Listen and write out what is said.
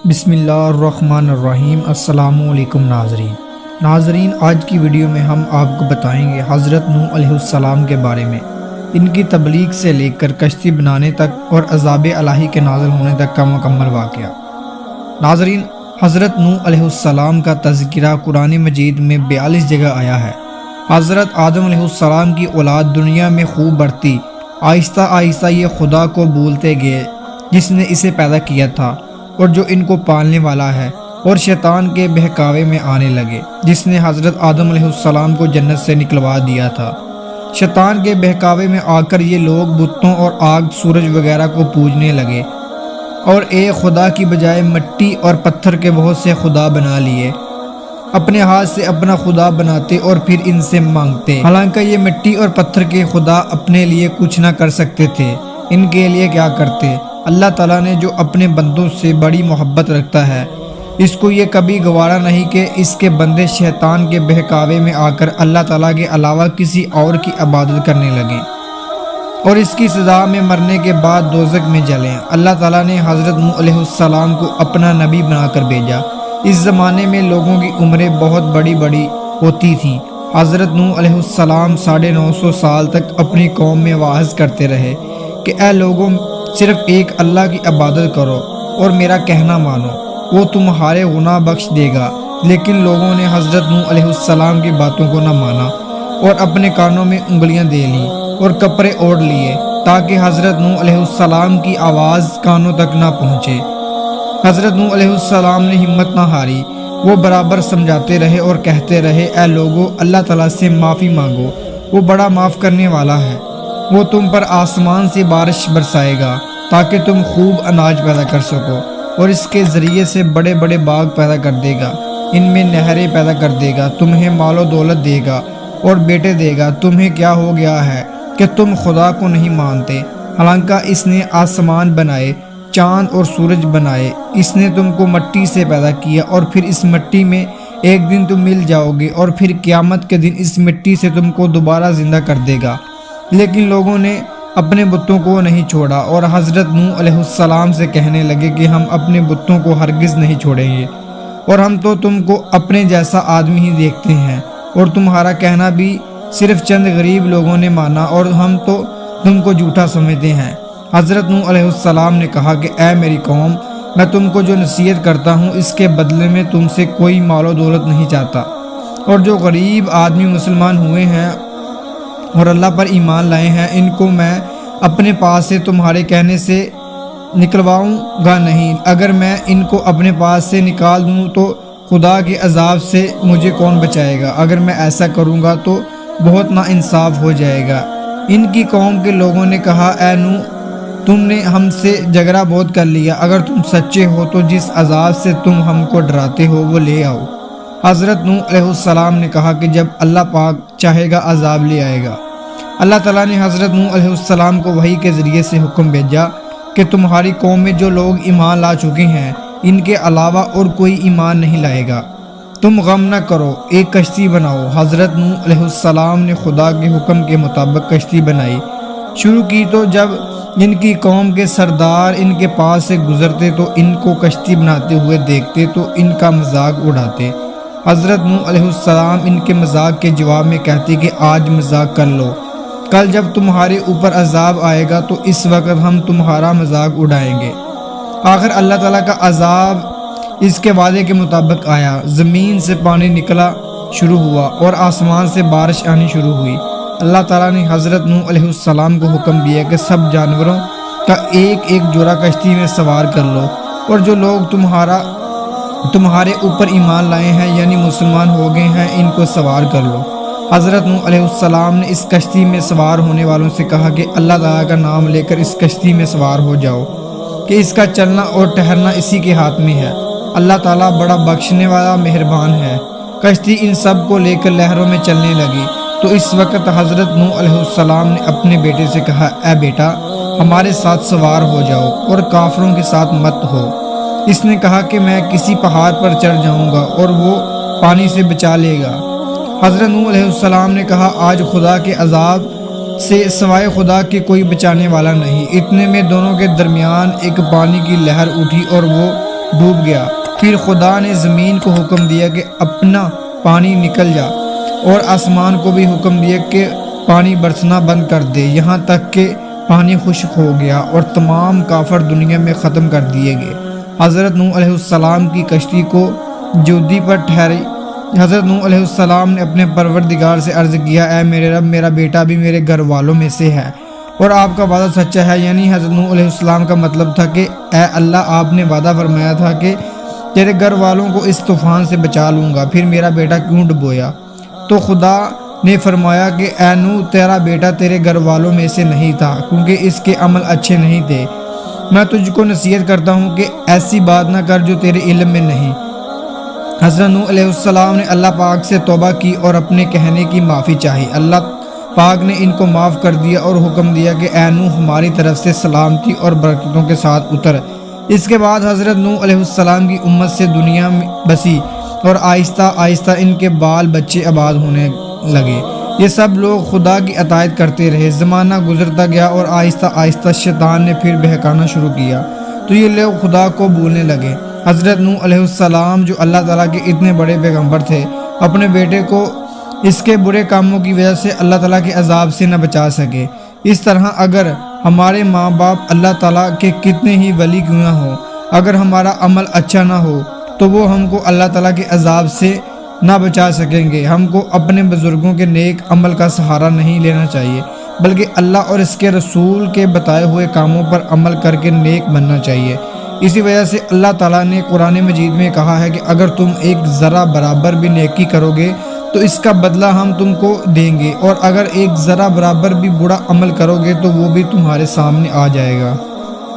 بسم اللہ الرحمن الرحیم۔ السلام علیکم ناظرین، آج کی ویڈیو میں ہم آپ کو بتائیں گے حضرت نوح علیہ السلام کے بارے میں، ان کی تبلیغ سے لے کر کشتی بنانے تک اور عذاب الہی کے نازل ہونے تک کا مکمل واقعہ۔ ناظرین، حضرت نوح علیہ السلام کا تذکرہ قرآن مجید میں 42 جگہ آیا ہے۔ حضرت آدم علیہ السلام کی اولاد دنیا میں خوب بڑھتی، آہستہ آہستہ یہ خدا کو بھولتے گئے جس نے اسے پیدا کیا تھا اور جو ان کو پالنے والا ہے، اور شیطان کے بہکاوے میں آنے لگے جس نے حضرت آدم علیہ السلام کو جنت سے نکلوا دیا تھا۔ شیطان کے بہکاوے میں آ کر یہ لوگ بتوں اور آگ، سورج وغیرہ کو پوجنے لگے اور ایک خدا کی بجائے مٹی اور پتھر کے بہت سے خدا بنا لیے۔ اپنے ہاتھ سے اپنا خدا بناتے اور پھر ان سے مانگتے، حالانکہ یہ مٹی اور پتھر کے خدا اپنے لیے کچھ نہ کر سکتے تھے، ان کے لیے کیا کرتے؟ اللہ تعالیٰ نے جو اپنے بندوں سے بڑی محبت رکھتا ہے، اس کو یہ کبھی گوارا نہیں کہ اس کے بندے شیطان کے بہکاوے میں آ کر اللہ تعالیٰ کے علاوہ کسی اور کی عبادت کرنے لگیں اور اس کی سزا میں مرنے کے بعد دوزخ میں جلیں۔ اللہ تعالیٰ نے حضرت نوح علیہ السلام کو اپنا نبی بنا کر بھیجا۔ اس زمانے میں لوگوں کی عمریں بہت بڑی ہوتی تھیں۔ حضرت نوح علیہ السلام 950 سال تک اپنی قوم میں واعظ کرتے رہے کہ اے لوگوں، صرف ایک اللہ کی عبادت کرو اور میرا کہنا مانو، وہ تمہارے گناہ بخش دے گا۔ لیکن لوگوں نے حضرت نوح علیہ السلام کی باتوں کو نہ مانا اور اپنے کانوں میں انگلیاں دے لیں اور کپڑے اوڑھ لیے تاکہ حضرت نوح علیہ السلام کی آواز کانوں تک نہ پہنچے۔ حضرت نوح علیہ السلام نے ہمت نہ ہاری، وہ برابر سمجھاتے رہے اور کہتے رہے، اے لوگو، اللہ تعالیٰ سے معافی مانگو، وہ بڑا معاف کرنے والا ہے، وہ تم پر آسمان سے بارش برسائے گا تاکہ تم خوب اناج پیدا کر سکو، اور اس کے ذریعے سے بڑے بڑے باغ پیدا کر دے گا، ان میں نہریں پیدا کر دے گا، تمہیں مال و دولت دے گا اور بیٹے دے گا۔ تمہیں کیا ہو گیا ہے کہ تم خدا کو نہیں مانتے، حالانکہ اس نے آسمان بنائے، چاند اور سورج بنائے، اس نے تم کو مٹی سے پیدا کیا اور پھر اس مٹی میں ایک دن تم مل جاؤ گے اور پھر قیامت کے دن اس مٹی سے تم کو دوبارہ زندہ کر دے گا۔ لیکن لوگوں نے اپنے بتوں کو نہیں چھوڑا اور حضرت نوح علیہ السلام سے کہنے لگے کہ ہم اپنے بتوں کو ہرگز نہیں چھوڑیں گے، اور ہم تو تم کو اپنے جیسا آدمی ہی دیکھتے ہیں، اور تمہارا کہنا بھی صرف چند غریب لوگوں نے مانا اور ہم تو تم کو جھوٹا سمجھتے ہیں۔ حضرت نوح علیہ السلام نے کہا کہ اے میری قوم، میں تم کو جو نصیحت کرتا ہوں اس کے بدلے میں تم سے کوئی مال و دولت نہیں چاہتا، اور جو غریب آدمی مسلمان ہوئے ہیں اور اللہ پر ایمان لائے ہیں، ان کو میں اپنے پاس سے تمہارے کہنے سے نکلواؤں گا نہیں۔ اگر میں ان کو اپنے پاس سے نکال دوں تو خدا کے عذاب سے مجھے کون بچائے گا؟ اگر میں ایسا کروں گا تو بہت نا انصاف ہو جائے گا۔ ان کی قوم کے لوگوں نے کہا، اے نوح، تم نے ہم سے جھگڑا بہت کر لیا، اگر تم سچے ہو تو جس عذاب سے تم ہم کو ڈراتے ہو وہ لے آؤ۔ حضرت نوح علیہ السلام نے کہا کہ جب اللہ پاک چاہے گا عذاب لے آئے گا۔ اللہ تعالیٰ نے حضرت نوح علیہ السلام کو وحی کے ذریعے سے حکم بھیجا کہ تمہاری قوم میں جو لوگ ایمان لا چکے ہیں، ان کے علاوہ اور کوئی ایمان نہیں لائے گا۔ تم غم نہ کرو، ایک کشتی بناؤ۔ حضرت نوح علیہ السلام نے خدا کے حکم کے مطابق کشتی بنائی شروع کی، تو جب ان کی قوم کے سردار ان کے پاس سے گزرتے تو ان کو کشتی بناتے ہوئے دیکھتے تو ان کا مذاق اڑاتے۔ حضرت نوح علیہ السلام ان کے مذاق کے جواب میں کہتے کہ آج مذاق کر لو، کل جب تمہارے اوپر عذاب آئے گا تو اس وقت ہم تمہارا مذاق اڑائیں گے۔ آخر اللہ تعالیٰ کا عذاب اس کے وعدے کے مطابق آیا، زمین سے پانی نکلا شروع ہوا اور آسمان سے بارش آنی شروع ہوئی۔ اللہ تعالیٰ نے حضرت نوح علیہ السلام کو حکم دیا کہ سب جانوروں کا ایک ایک جوڑا کشتی میں سوار کر لو، اور جو لوگ تمہارے اوپر ایمان لائے ہیں یعنی مسلمان ہو گئے ہیں، ان کو سوار کر لو۔ حضرت نوح علیہ السلام نے اس کشتی میں سوار ہونے والوں سے کہا کہ اللہ تعالیٰ کا نام لے کر اس کشتی میں سوار ہو جاؤ کہ اس کا چلنا اور ٹھہرنا اسی کے ہاتھ میں ہے، اللہ تعالیٰ بڑا بخشنے والا مہربان ہے۔ کشتی ان سب کو لے کر لہروں میں چلنے لگی، تو اس وقت حضرت نوح علیہ السلام نے اپنے بیٹے سے کہا، اے بیٹا، ہمارے ساتھ سوار ہو جاؤ اور کافروں کے ساتھ مت ہو۔ اس نے کہا کہ میں کسی پہاڑ پر چڑھ جاؤں گا اور وہ پانی سے بچا لے گا۔ حضرت نوح علیہ السلام نے کہا، آج خدا کے عذاب سے سوائے خدا کے کوئی بچانے والا نہیں۔ اتنے میں دونوں کے درمیان ایک پانی کی لہر اٹھی اور وہ ڈوب گیا۔ پھر خدا نے زمین کو حکم دیا کہ اپنا پانی نکل جا، اور آسمان کو بھی حکم دیا کہ پانی برسنا بند کر دے، یہاں تک کہ پانی خشک ہو گیا اور تمام کافر دنیا میں ختم کر دیے گئے۔ حضرت نوح علیہ السلام کی کشتی کو جودی پر ٹھہری۔ حضرت نوح علیہ السلام نے اپنے پروردگار سے عرض کیا، اے میرے رب، میرا بیٹا بھی میرے گھر والوں میں سے ہے اور آپ کا وعدہ سچا ہے۔ یعنی حضرت نوح علیہ السلام کا مطلب تھا کہ اے اللہ، آپ نے وعدہ فرمایا تھا کہ تیرے گھر والوں کو اس طوفان سے بچا لوں گا، پھر میرا بیٹا کیوں ڈبویا؟ تو خدا نے فرمایا کہ اے نوح، تیرا بیٹا تیرے گھر والوں میں سے نہیں تھا، کیونکہ اس کے عمل اچھے نہیں تھے۔ میں تجھ کو نصیحت کرتا ہوں کہ ایسی بات نہ کر جو تیرے علم میں نہیں۔ حضرت نوح علیہ السلام نے اللہ پاک سے توبہ کی اور اپنے کہنے کی معافی چاہی۔ اللہ پاک نے ان کو معاف کر دیا اور حکم دیا کہ اے نوح، ہماری طرف سے سلامتی اور برکتوں کے ساتھ اتر۔ اس کے بعد حضرت نوح علیہ السلام کی امت سے دنیا میں بسی اور آہستہ آہستہ ان کے بال بچے آباد ہونے لگے۔ یہ سب لوگ خدا کی اطاعت کرتے رہے۔ زمانہ گزرتا گیا اور آہستہ آہستہ شیطان نے پھر بہکانا شروع کیا، تو یہ لوگ خدا کو بھولنے لگے۔ حضرت نوح علیہ السلام جو اللہ تعالیٰ کے اتنے بڑے پیغمبر تھے، اپنے بیٹے کو اس کے برے کاموں کی وجہ سے اللہ تعالیٰ کے عذاب سے نہ بچا سکے۔ اس طرح اگر ہمارے ماں باپ اللہ تعالیٰ کے کتنے ہی ولی کیوں نہ ہو، اگر ہمارا عمل اچھا نہ ہو تو وہ ہم کو اللہ تعالیٰ کے عذاب سے نہ بچا سکیں گے۔ ہم کو اپنے بزرگوں کے نیک عمل کا سہارا نہیں لینا چاہیے، بلکہ اللہ اور اس کے رسول کے بتائے ہوئے کاموں پر عمل کر کے نیک بننا چاہیے۔ اسی وجہ سے اللہ تعالیٰ نے قرآن مجید میں کہا ہے کہ اگر تم ایک ذرہ برابر بھی نیکی کرو گے تو اس کا بدلہ ہم تم کو دیں گے، اور اگر ایک ذرہ برابر بھی برا عمل کرو گے تو وہ بھی تمہارے سامنے آ جائے گا۔